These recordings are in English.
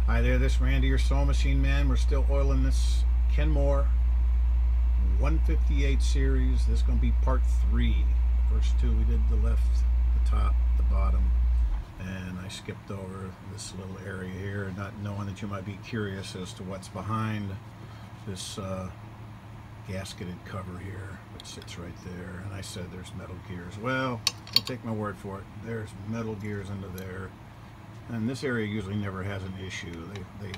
Hi there, this is Randy, your sewing machine man. We're still oiling this Kenmore 158 series. This is going to be part 3. The first two we did the left, the top, the bottom, and I skipped over this little area here, not knowing that you might be curious as to what's behind this gasketed cover here, which sits right there. And I said there's metal gears. Well, don't take my word for it. There's metal gears under there. And this area usually never has an issue. They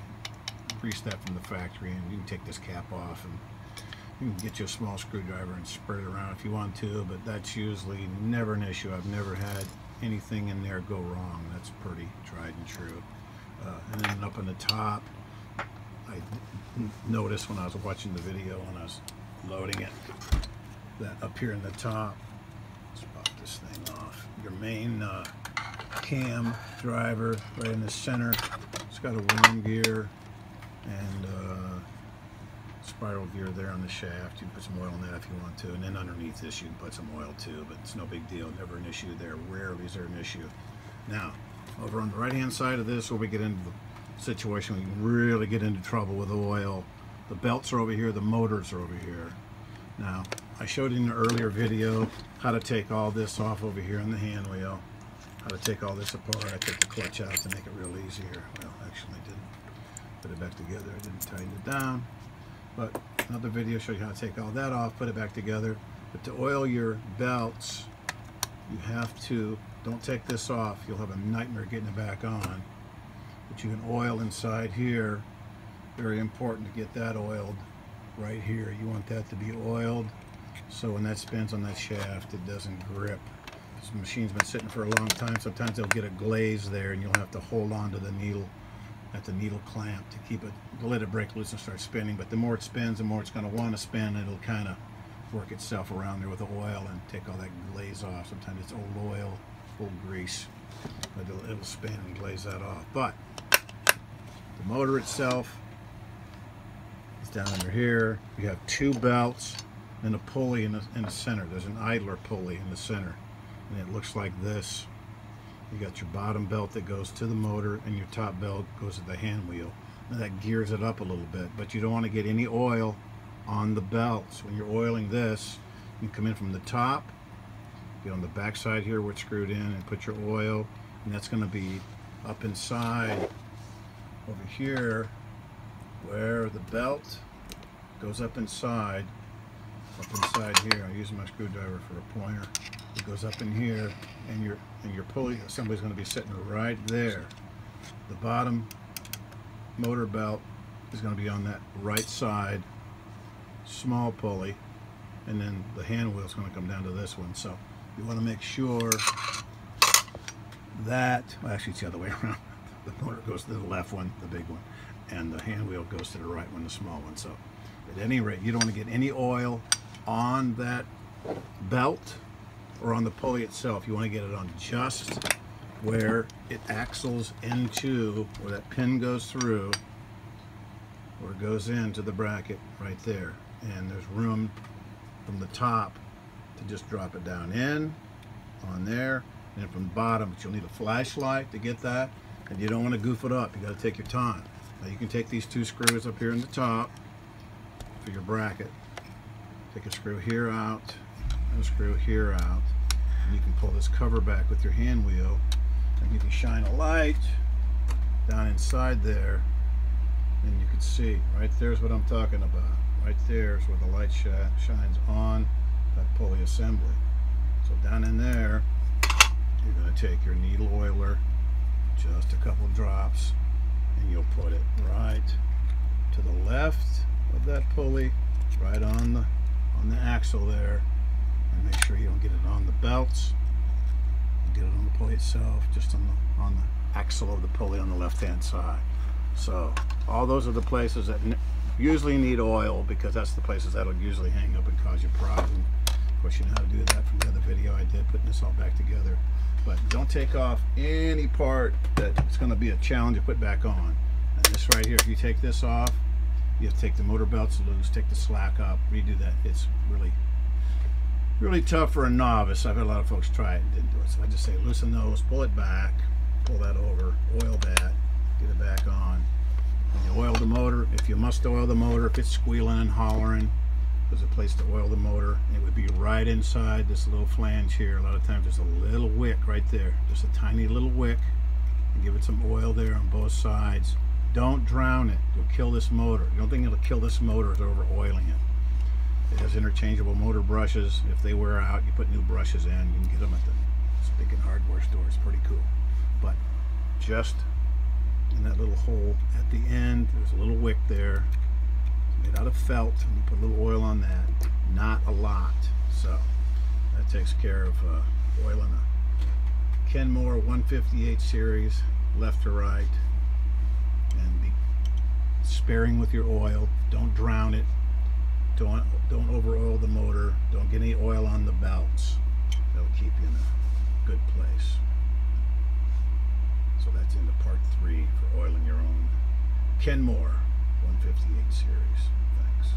grease that from the factory, and you can take this cap off and you can get you a small screwdriver and spread it around if you want to, but that's usually never an issue. I've never had anything in there go wrong. That's pretty tried and true. And then up on the top, I noticed when I was watching the video when I was loading it, that up here in the top, let's pop this thing off, your main cam driver right in the center. It's got a worm gear and spiral gear there on the shaft. You can put some oil in that if you want to, and then underneath this you can put some oil too, but it's no big deal. Never an issue there. Rarely is there an issue. Now, over on the right hand side of this, where we get into the situation we can really get into trouble with oil, the belts are over here, the motors are over here. Now, I showed in an earlier video how to take all this off over here on the hand wheel. How to take all this apart. I took the clutch out to make it real easier. Well, actually I didn't put it back together. I didn't tighten it down. But another video shows you how to take all that off, put it back together. But to oil your belts, you have to, don't take this off. You'll have a nightmare getting it back on. But you can oil inside here. Very important to get that oiled right here. You want that to be oiled so when that spins on that shaft, it doesn't grip. This machine's been sitting for a long time. Sometimes they'll get a glaze there and you'll have to hold on to the needle at the needle clamp to keep it, to let it break loose and start spinning. But the more it spins, the more it's going to want to spin. It'll kind of work itself around there with the oil and take all that glaze off. Sometimes it's old oil, old grease, but it'll spin and glaze that off. But the motor itself is down under here. You have two belts and a pulley in the center. There's an idler pulley in the center. And it looks like this. You got your bottom belt that goes to the motor and your top belt goes to the hand wheel. Now that gears it up a little bit, but you don't want to get any oil on the belts. When you're oiling this, you come in from the top, get on the back side here where it's screwed in, and put your oil, and that's going to be up inside over here where the belt goes up inside here. I'm using my screwdriver for a pointer. It goes up in here, and your pulley assembly is going to be sitting right there. The bottom motor belt is going to be on that right side, small pulley, and then the hand wheel is going to come down to this one. So you want to make sure that, well, actually it's the other way around. The motor goes to the left one, the big one, and the hand wheel goes to the right one, the small one. So at any rate, you don't want to get any oil on that belt or on the pulley itself. You want to get it on just where it axles into, where that pin goes through, where it goes into the bracket right there. And there's room from the top to just drop it down in, on there, and then from the bottom, but you'll need a flashlight to get that, and you don't want to goof it up. You got to take your time. Now you can take these two screws up here in the top for your bracket. Take a screw here out, and a screw here out, and you can pull this cover back with your hand wheel, and you can shine a light down inside there, and you can see right there's what I'm talking about. Right there is where the light shines on that pulley assembly. So down in there, you're going to take your needle oiler, just a couple drops, and you'll put it right to the left of that pulley, right on the axle there, and make sure you don't get it on the belts. You get it on the pulley itself, just on the axle of the pulley on the left hand side. So all those are the places that usually need oil, because that's the places that'll usually hang up and cause you problem. Of course, you know how to do that from the other video I did, putting this all back together. But don't take off any part that it's going to be a challenge to put back on. And this right here, if you take this off, you have to take the motor belts loose, take the slack up, redo that. It's really tough for a novice. I've had a lot of folks try it and didn't do it. So I just say loosen those, pull it back, pull that over, oil that, get it back on, If you must oil the motor, if it's squealing and hollering, there's a place to oil the motor. It would be right inside this little flange here. A lot of times there's a little wick right there, just a tiny little wick. And give it some oil there on both sides. Don't drown it. You'll kill this motor. The only thing that'll kill this motor is over oiling it. It has interchangeable motor brushes. If they wear out, you put new brushes in. You can get them at the stinking hardware store. It's pretty cool. But just in that little hole at the end, there's a little wick there. Made out of felt, and you put a little oil on that. Not a lot. So that takes care of oiling a Kenmore 158 series, left to right. And be sparing with your oil. Don't drown it. Don't over oil the motor. Don't get any oil on the belts. That'll keep you in a good place. So that's into part 3 for oiling your own Kenmore 158 series. Thanks.